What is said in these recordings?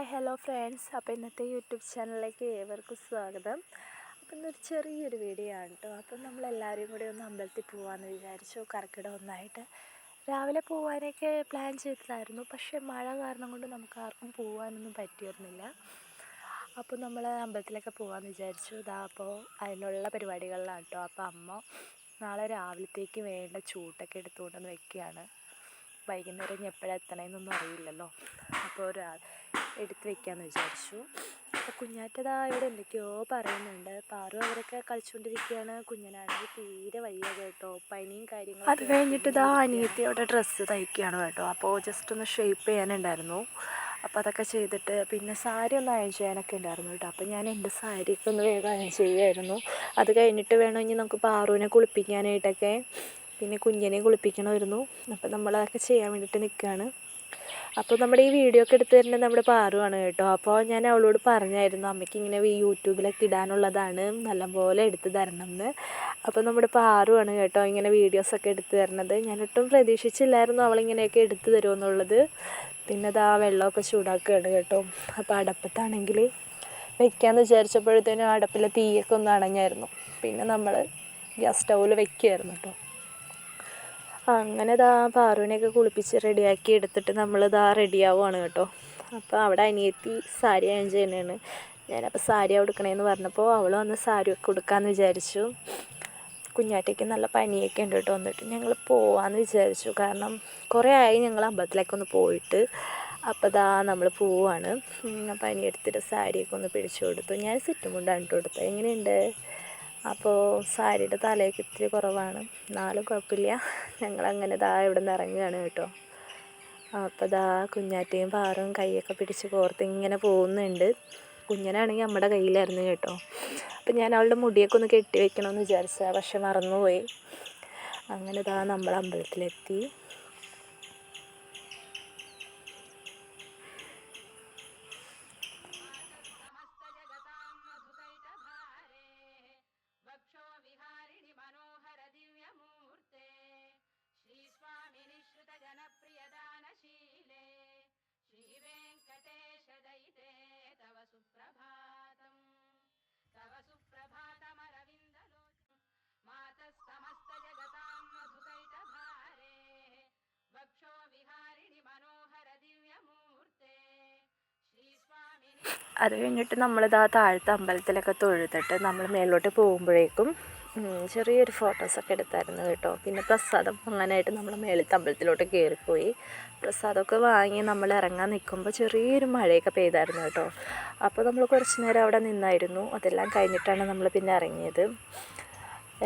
Hi hello friends. അപ്പോൾ ഇന്നത്തെ YouTube ചാനലിലേക്ക് ഏവർക്കും സ്വാഗതം. അപ്പോൾ ഇന്നൊരു ചെറിയൊരു വീഡിയോ ആണ് കേട്ടോ. അപ്പം നമ്മളെല്ലാവരും കൂടി ഒന്ന് അമ്പലത്തിൽ പോകാമെന്ന് വിചാരിച്ചു. കർക്കിടകം ഒന്നായിട്ട് രാവിലെ പോകാനൊക്കെ പ്ലാൻ ചെയ്തതായിരുന്നു. പക്ഷേ മഴ കാരണം കൊണ്ട് നമുക്ക് ആർക്കും പോകാനൊന്നും പറ്റിയിരുന്നില്ല. അപ്പോൾ നമ്മൾ അമ്പലത്തിലൊക്കെ പോകാമെന്ന് വിചാരിച്ചു. അപ്പോൾ അതിനുള്ള പരിപാടികളിലാണ് കേട്ടോ. അപ്പോൾ അമ്മ നാളെ രാവിലത്തേക്ക് വേണ്ട ചൂട്ടൊക്കെ എടുത്തുകൊണ്ടെന്ന് വെക്കുകയാണ്. വൈകുന്നേരം ഇനി എപ്പോഴാണ് എത്തണമെന്നൊന്നും അറിയില്ലല്ലോ. അപ്പോൾ എടുത്ത് വെക്കാമെന്ന് വിചാരിച്ചു. അപ്പോൾ കുഞ്ഞാറ്റതാ ഇവിടെ എന്തൊക്കെയോ പറയുന്നുണ്ട്. പാറു അവരൊക്കെ കളിച്ചുകൊണ്ടിരിക്കുകയാണ്. കുഞ്ഞനാണെങ്കിൽ തീരെ വയ്യ കേട്ടോ, പനിയും കാര്യങ്ങളും. അത് കഴിഞ്ഞിട്ട് ഇതാ അനിയത്തിയോടെ ഡ്രസ്സ് തയ്ക്കുകയാണ് കേട്ടോ. അപ്പോൾ ജസ്റ്റ് ഒന്ന് ഷേപ്പ് ചെയ്യാനുണ്ടായിരുന്നു. അപ്പോൾ അതൊക്കെ ചെയ്തിട്ട് പിന്നെ സാരി ഒന്ന് അയൺ ചെയ്യാനൊക്കെ ഉണ്ടായിരുന്നു കേട്ടോ. അപ്പോൾ ഞാൻ എൻ്റെ സാരിയൊക്കെ ഒന്ന് വേഗം അയൺ ചെയ്യുമായിരുന്നു. അത് കഴിഞ്ഞിട്ട് വേണമെങ്കിൽ നമുക്ക് പാറുവിനെ കുളിപ്പിക്കാനായിട്ടൊക്കെ, പിന്നെ കുഞ്ഞിനെ കുളിപ്പിക്കണമായിരുന്നു. അപ്പോൾ നമ്മളതൊക്കെ ചെയ്യാൻ വേണ്ടിയിട്ട് നിൽക്കുകയാണ്. അപ്പോൾ നമ്മുടെ ഈ വീഡിയോ ഒക്കെ എടുത്ത് തരുന്നത് നമ്മുടെ പാറുവാണ് കേട്ടോ. അപ്പോൾ ഞാൻ അവളോട് പറഞ്ഞായിരുന്നു അമ്മയ്ക്ക് ഇങ്ങനെ യൂട്യൂബിലൊക്കെ ഇടാനുള്ളതാണ്, നല്ലപോലെ എടുത്ത് തരണം എന്ന്. അപ്പോൾ നമ്മുടെ പാറുവാണ് കേട്ടോ ഇങ്ങനെ വീഡിയോസൊക്കെ എടുത്ത് തരണത്. ഞാനൊട്ടും പ്രതീക്ഷിച്ചില്ലായിരുന്നു അവളിങ്ങനെയൊക്കെ എടുത്ത് തരുമെന്നുള്ളത്. പിന്നെ അതാ വെള്ളമൊക്കെ ചൂടാക്കുകയാണ് കേട്ടോ. അപ്പോൾ അടപ്പത്താണെങ്കിൽ വെക്കാമെന്ന് വിചാരിച്ചപ്പോഴത്തേനും അടപ്പിലെ തീയൊക്കെ ഒന്ന് അണഞ്ഞായിരുന്നു. പിന്നെ നമ്മൾ ഗ്യാസ് സ്റ്റൗവിൽ വെക്കുകയായിരുന്നു കേട്ടോ. അങ്ങനെ പാറുവിനെയൊക്കെ കുളിപ്പിച്ച് റെഡിയാക്കി എടുത്തിട്ട് നമ്മൾ റെഡിയാവുകയാണ് കേട്ടോ. അപ്പോൾ അവിടെ അനിയത്തി സാരി അയൺ ചെയ്യുന്നതാണ്. ഞാനപ്പോൾ സാരി ഉടുക്കണേന്ന് പറഞ്ഞപ്പോൾ അവൾ വന്ന് സാരി ഒക്കെ ഉടുക്കാമെന്ന് വിചാരിച്ചു. കുഞ്ഞാറ്റയ്ക്ക് നല്ല പനിയൊക്കെ ഉണ്ട് കേട്ടോ. എന്നിട്ട് ഞങ്ങൾ പോവാമെന്ന് വിചാരിച്ചു. കാരണം കുറേ ആയി ഞങ്ങൾ അമ്പലത്തിലേക്ക് ഒന്ന് പോയിട്ട്. അപ്പോൾ നമ്മൾ പോവാണ്. പനി എടുത്തിട്ട് സാരിയൊക്കെ ഒന്ന് പിടിച്ചു കൊടുത്തു. ഞാൻ സെറ്റും കൊണ്ടാണ് കൊടുത്തത്. എങ്ങനെയുണ്ട്? അപ്പോൾ സാരിയുടെ തലയൊക്കെ ഇത്തിരി കുറവാണ്, എന്നാലും കുഴപ്പമില്ല. ഞങ്ങളങ്ങനെ ഇവിടെ നിന്ന് ഇറങ്ങുകയാണ് കേട്ടോ. അപ്പോൾ കുഞ്ഞാറ്റയും പാറും കൈയൊക്കെ പിടിച്ച് കോർത്ത് ഇങ്ങനെ പോകുന്നുണ്ട്. കുഞ്ഞനാണെങ്കിൽ നമ്മുടെ കയ്യിലായിരുന്നു കേട്ടോ. അപ്പം ഞാൻ അവളുടെ മുടിയൊക്കെ ഒന്ന് കെട്ടി വെക്കണമെന്ന് വിചാരിച്ചതാണ്, പക്ഷെ മറന്നുപോയി. അങ്ങനെ നമ്മൾ അമ്പലത്തിലെത്തി. അത് കഴിഞ്ഞിട്ട് താഴത്തെ അമ്പലത്തിലൊക്കെ തൊഴുതിട്ട് നമ്മൾ മേലോട്ട് പോകുമ്പോഴേക്കും ചെറിയൊരു ഫോട്ടോസൊക്കെ എടുത്തായിരുന്നു കേട്ടോ. പിന്നെ പ്രസാദം അങ്ങനെയായിട്ട് നമ്മൾ മേളത്തെ അമ്പലത്തിലോട്ട് കയറിപ്പോയി. പ്രസാദമൊക്കെ വാങ്ങി നമ്മൾ ഇറങ്ങാൻ നിൽക്കുമ്പോൾ ചെറിയൊരു മഴയൊക്കെ പെയ്തായിരുന്നു കേട്ടോ. അപ്പോൾ നമ്മൾ കുറച്ച് നേരം അവിടെ നിന്നായിരുന്നു. അതെല്ലാം കഴിഞ്ഞിട്ടാണ് നമ്മൾ പിന്നെ ഇറങ്ങിയത്.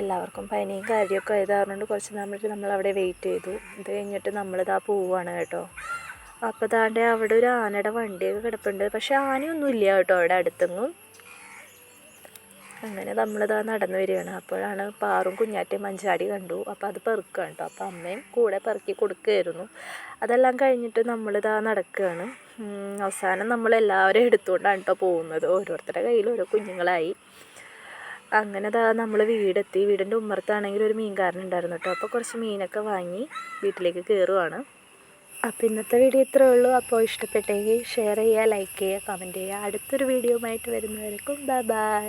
എല്ലാവർക്കും പനിയും കാര്യമൊക്കെ ആയതുകൊണ്ട് കുറച്ച് നമ്മൾ അവിടെ വെയിറ്റ് ചെയ്തു. ഇത് കഴിഞ്ഞിട്ട് പോവുകയാണ് കേട്ടോ. അപ്പോൾ അവിടെ ഒരു ആനയുടെ വണ്ടിയൊക്കെ കിടപ്പുണ്ട്. പക്ഷെ ആനയൊന്നും ഇല്ല കേട്ടോ അവിടെ അടുത്തെങ്ങും. അങ്ങനെ നമ്മൾ നടന്നു വരികയാണ്. അപ്പോഴാണ് പാറും കുഞ്ഞാറ്റയും മഞ്ചാടി കണ്ടു. അപ്പോൾ അത് പെറുക്കുകയാണ് കേട്ടോ. അപ്പോൾ അമ്മയും കൂടെ പെറുക്കി കൊടുക്കുകയായിരുന്നു. അതെല്ലാം കഴിഞ്ഞിട്ട് നമ്മൾ നടക്കുകയാണ്. അവസാനം നമ്മളെല്ലാവരും എടുത്തുകൊണ്ടാണ് കേട്ടോ പോകുന്നത്. ഓരോരുത്തരുടെ കയ്യിൽ ഓരോ കുഞ്ഞുങ്ങളായി. അങ്ങനെ നമ്മൾ വീടെത്തി. വീടിൻ്റെ ഉമ്മറത്താണെങ്കിൽ ഒരു മീൻകാരനുണ്ടായിരുന്നു കേട്ടോ. അപ്പോൾ കുറച്ച് മീനൊക്കെ വാങ്ങി വീട്ടിലേക്ക് കയറുവാണ്. അപ്പോൾ ഇന്നത്തെ വീഡിയോ ഇത്രയേ ഉള്ളൂ. അപ്പോൾ ഇഷ്ടപ്പെട്ടെങ്കിൽ ഷെയർ ചെയ്യുക, ലൈക്ക് ചെയ്യുക, കമൻറ്റ് ചെയ്യുക. അടുത്തൊരു വീഡിയോ ആയിട്ട് വരുന്നവർക്കും ബൈ ബൈ.